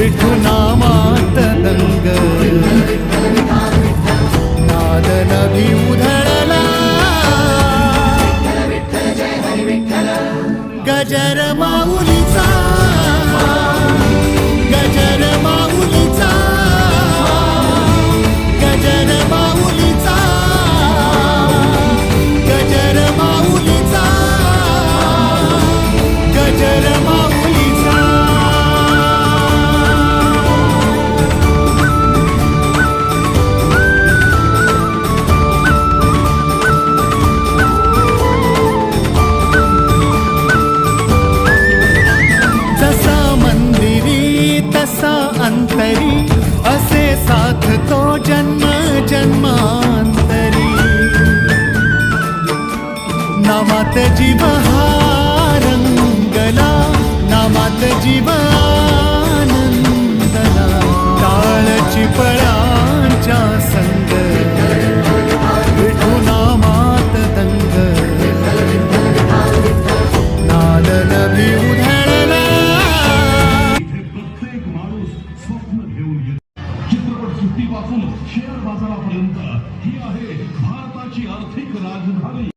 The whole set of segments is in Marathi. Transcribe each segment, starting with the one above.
विठुनामात दंग नाद नभी उधळला गजर माऊलीचा गजर माऊलीचा गजर माऊलीचा गजर माऊलीचा गजर माऊलीचा जसा मंदिरी तसा अंतरी असे साधतो जन्म जन्मांतरी नामात जीव हा रंगला नामात जीव आनंदला टाळची फळांच्या संग विठुनामात दंग नाद नभी उधळला प्रत्येक माणूस स्वप्न घेऊन येतो. चित्रपट सृष्टीपासून शेअर बाजारापर्यंत ही आहे भारताची आर्थिक राजधानी.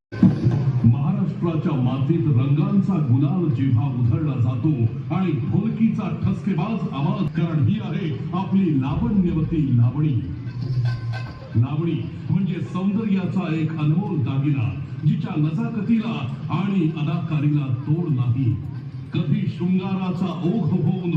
महाराष्ट्राच्या मातीत रंगांचा गुलाल जेव्हा उधळला जातो आणि ढोलकीचा ठसकेबाज आवाज, कारण ही आहे आपली लावण्यवती लावणी. लावणी म्हणजे सौंदर्याचा एक अनमोल दागिना, जिच्या नजाकतीला आणि अदाकारीला तोड नाही. कधी शृंगाराचा ओघ होऊन